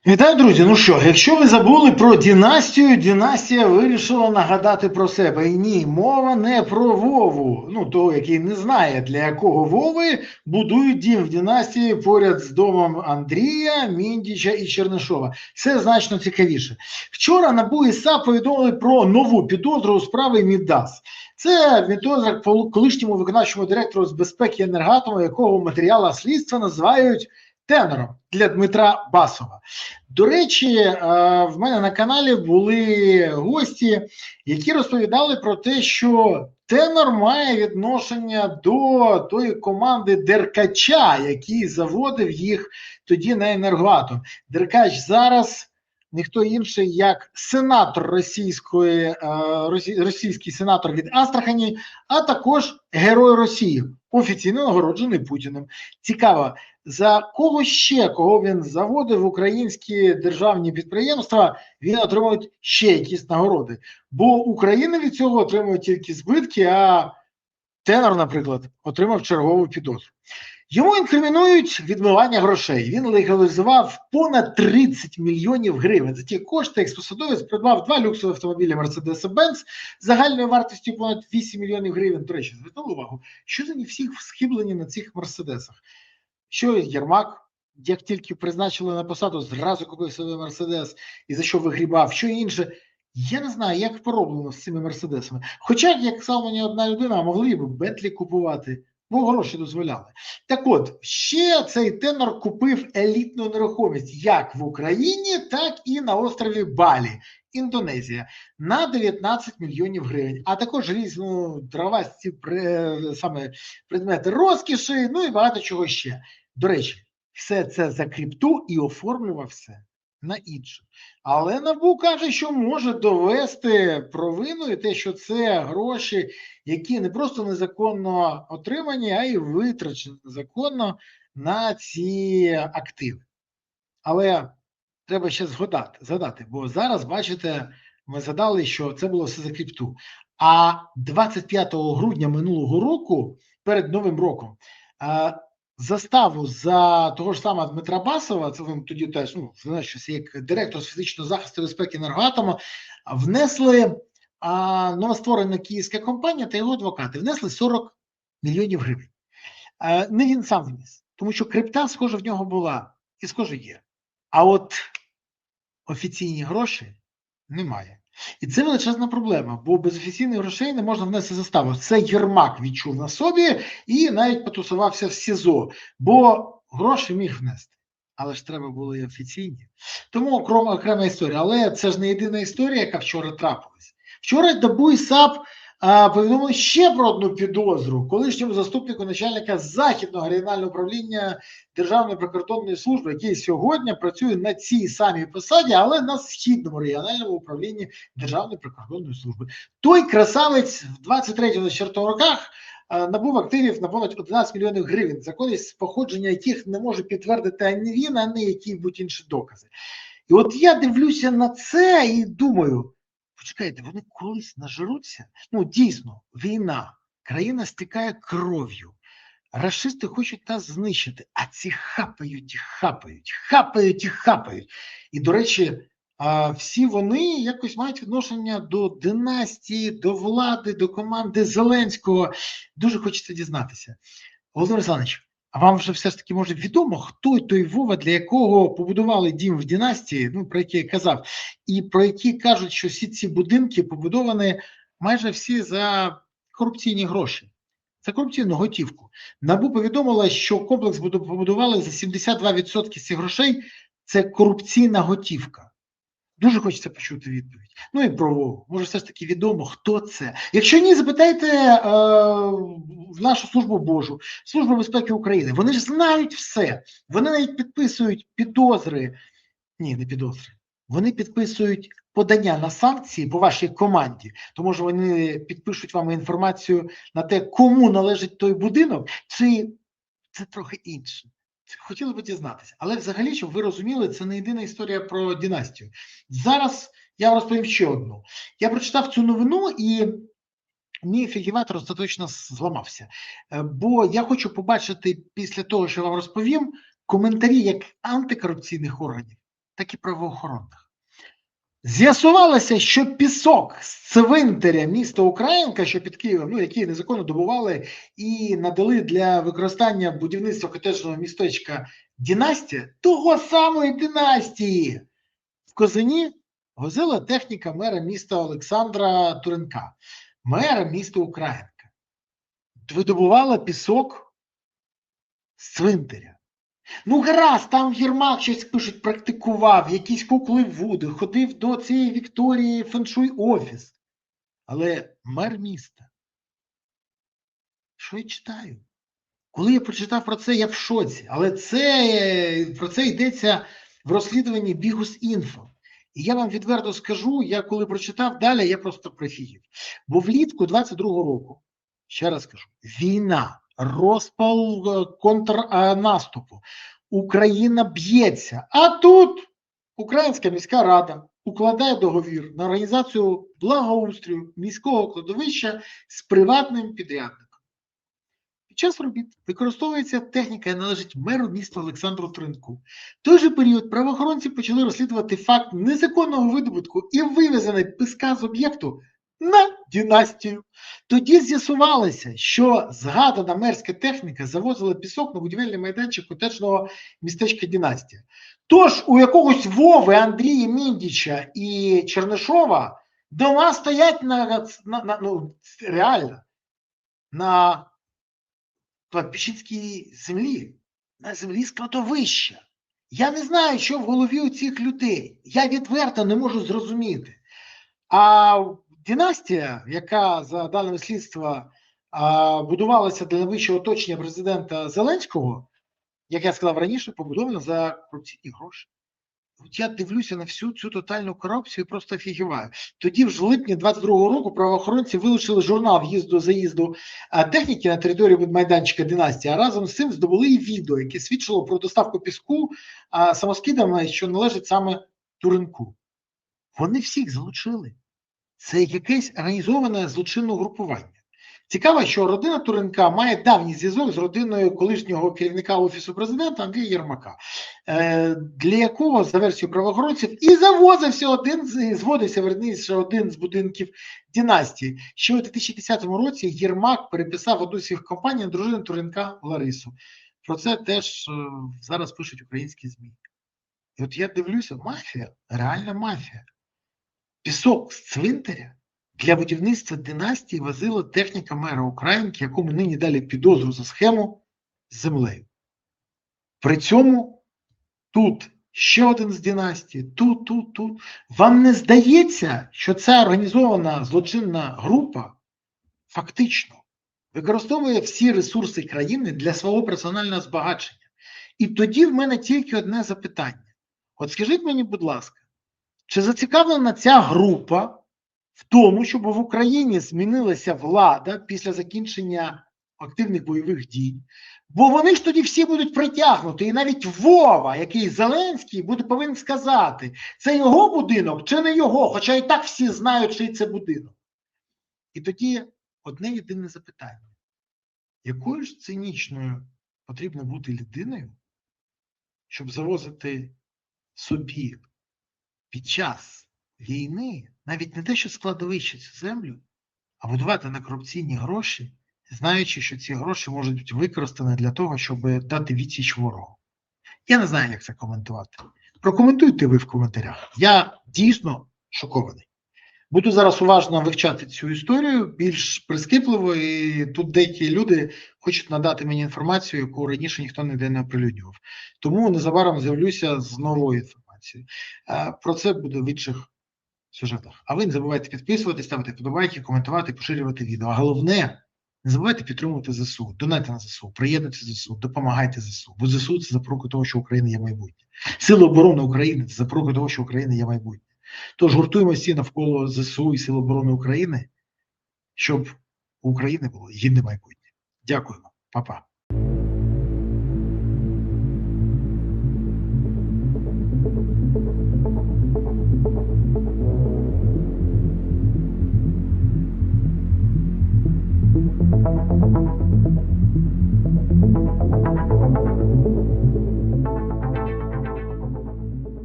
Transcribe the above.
Вітаю, друзі! Ну що, якщо ви забули про династію, династія вирішила нагадати про себе. І ні, мова не про Вову, ну того, який не знає, для якого Вови будують дім в династії поряд з домом Андрія, Міндіча і Чернишова. Це значно цікавіше. Вчора НАБУ і САП повідомили про нову підозру у справі Мідас. Це підозра колишньому виконавчому директору з безпеки Енергоатому, якого в матеріалах слідства називають тенором для Дмитра Басова. До речі, в мене на каналі були гості, які розповідали про те, що тенор має відношення до тої команди Деркача, який заводив їх тоді на Енергоатом. Деркач зараз ніхто інший, як сенатор російський сенатор від Астрахані, а також Герой Росії, офіційно нагороджений Путіним. Цікаво, за кого ще, кого він заводив в українські державні підприємства, він отримує ще якісь нагороди. Бо Україна від цього отримує тільки збитки, а тенор, наприклад, отримав чергову підозру. Йому інкримінують відмивання грошей. Він легалізував понад 30 мільйонів гривень. За ті кошти експосадовець придбав 2 люксові автомобілі Mercedes-Benz загальною вартістю понад 8 мільйонів гривень. До речі, звернули увагу, що за не всіх схиблені на цих Мерседесах. Що Єрмак, як тільки призначили на посаду, зразу купив собі Мерседес і за що вигрібав, що інше. Я не знаю, як пороблено з цими Мерседесами. Хоча, як сказав мені одна людина, могли б Бентлі купувати, бо гроші дозволяли. Так от, ще цей тенор купив елітну нерухомість як в Україні, так і на острові Балі, Індонезія, на 19 мільйонів гривень. А також різну дровасті саме предмети розкіші, ну і багато чого ще. До речі, все це за крипту і оформлював все на інше. Але НАБУ каже, що може довести провину і те, що це гроші, які не просто незаконно отримані, а й витрачені незаконно на ці активи. Але треба ще згадати, бо зараз, бачите, ми згадали, що це було все за крипту. А 25 грудня минулого року, перед Новим роком, заставу за того ж самого Дмитра Басова, це він тоді теж, що як директор з фізичного захисту безпеки Енергоатому, внесли новостворена київська компанія та його адвокати, внесли 40 мільйонів гривень. Не він сам вніс, тому що крипта, схоже, в нього була і схоже є. А от офіційні гроші немає. І це величезна проблема, бо без офіційних грошей не можна внести заставу. Це Єрмак відчув на собі і навіть потусувався в СІЗО, бо гроші міг внести. Але ж треба було і офіційні. Тому окрема історія. Але це ж не єдина історія, яка вчора трапилась. Вчора НАБУ і САП повідомили ще про одну підозру колишньому заступнику начальника Західного регіонального управління Державної прикордонної служби, який сьогодні працює на цій самій посаді, але на Східному регіональному управлінні Державної прикордонної служби. Той красавець в 23-24 роках набув активів на понад 11 мільйонів гривень, законність походження яких не може підтвердити ані він, ані які-будь інші докази. І от я дивлюся на це і думаю, почекайте, вони колись нажируться? Ну, дійсно, війна, країна стікає кров'ю, рашисти хочуть нас знищити, а ці хапають і хапають, хапають і хапають. І, до речі, всі вони якось мають відношення до династії, до влади, до команди Зеленського. Дуже хочеться дізнатися. Володимир Олександрович, а вам вже все ж таки, може, відомо, хто той Вова, для якого побудували дім в династії, ну, про який я казав, і про які кажуть, що всі ці будинки побудовані майже всі за корупційні гроші, за корупційну готівку. НАБУ повідомила, що комплекс побудували за 72% з цих грошей, це корупційна готівка. Дуже хочеться почути відповідь. Ну і про Вову. Може, все ж таки відомо, хто це. Якщо ні, запитайте в нашу службу Божу, Службу безпеки України. Вони ж знають все. Вони навіть підписують підозри. Ні, не підозри. Вони підписують подання на санкції по вашій команді. Тому що вони підпишуть вам інформацію на те, кому належить той будинок, чи це трохи інше. Хотіли б дізнатися. Але взагалі, щоб ви розуміли, це не єдина історія про династію. Зараз я вам розповім ще одну. Я прочитав цю новину і мій фігіватор остаточно зламався. Бо я хочу побачити після того, що я вам розповім, коментарі як антикорупційних органів, так і правоохоронних. З'ясувалося, що пісок з цвинтаря міста Українка, що під Києвом, який незаконно добували і надали для використання будівництва котеджного містечка Династія, того самої династії, в Козині возила техніка мера міста Олександра Туренка, мера міста Українка. Видобувала пісок з цвинтаря. Гаразд, там Єрмак щось пишуть, практикував, якісь кукли Вуди, ходив до цієї Вікторії феншуй офіс. Але мер міста. Що я читаю? Коли я прочитав про це, я в шоці. Але про це йдеться в розслідуванні Бігус.Інфо. І я вам відверто скажу, я коли прочитав далі, я просто прифігів. Бо влітку 22-го року, ще раз кажу, війна, розпал контрнаступу, Україна б'ється. А тут Українська міська рада укладає договір на організацію благоустрою міського кладовища з приватним підрядником. Під час робіт використовується техніка, яка належить меру міста Олександру Туренку. В той же період правоохоронці почали розслідувати факт незаконного видобутку і вивезення піска з об'єкту на Династію. Тоді з'ясувалося, що згадана мерська техніка завозила пісок на будівельний майданчик котеджного містечка Династія. Тож у якогось Вови, Андрія Міндіча і Чернишова дома стоять реально на кладбищенській землі, на землі складовища. Я не знаю, що в голові у цих людей. Я відверто не можу зрозуміти. А Династія, яка, за даними слідства, будувалася для найвищого оточення президента Зеленського, як я сказав раніше, побудована за корупційні гроші. От я дивлюся на всю цю тотальну корупцію і просто офігіваю. Тоді в липні 22-го року правоохоронці вилучили журнал в'їзду-заїзду техніки на територію майданчика Династії, а разом з цим здобули і відео, яке свідчило про доставку піску самоскидами, що належить саме Туренку. Вони всіх залучили. Це якесь організоване злочинне групування. Цікаво, що родина Туренка має давній зв'язок з родиною колишнього керівника Офісу президента Андрія Єрмака, для якого, за версією правоохоронців, і зводився один з будинків Династії. Ще у 2010 році Єрмак переписав одну з своїх компаній на дружину Туренка Ларису. Про це теж зараз пишуть українські ЗМІ. І от я дивлюся, мафія, реальна мафія. Пісок з цвинтаря для будівництва Династії возила техніка мера Українки, якому нині дали підозру за схему з землею. При цьому тут ще один з Династії, тут. Вам не здається, що ця організована злочинна група фактично використовує всі ресурси країни для свого персонального збагачення? І тоді в мене тільки одне запитання. От скажіть мені, будь ласка, чи зацікавлена ця група в тому, щоб в Україні змінилася влада після закінчення активних бойових дій? Бо вони ж тоді всі будуть притягнуті. І навіть Вова, який Зеленський, повинен сказати, це його будинок чи не його, хоча і так всі знають, чий це будинок. І тоді одне єдине запитання. Якою ж цинічною потрібно бути людиною, щоб завозити собі під час війни навіть не те, що складовище цю землю, а будувати на корупційні гроші, знаючи, що ці гроші можуть бути використані для того, щоб дати відсіч ворогу. Я не знаю, як це коментувати. Прокоментуйте ви в коментарях. Я дійсно шокований. Буду зараз уважно вивчати цю історію, більш прискіпливо, і тут деякі люди хочуть надати мені інформацію, яку раніше ніхто ніде не оприлюднював. Тому незабаром з'явлюся з новою інформацією. Про це буде в інших сюжетах. А ви не забувайте підписуватись, ставити вподобайки, коментувати, поширювати відео. А головне, не забувайте підтримувати ЗСУ, донайте на ЗСУ, приєднуйтесь до ЗСУ, допомагайте ЗСУ. Бо ЗСУ – це запорука того, що Україна є майбутнє. Сили оборони України – це запорука того, що Україна є майбутнє. Тож гуртуємося всі навколо ЗСУ і Сил оборони України, щоб у України було гідне майбутнє. Дякуємо. Па-па.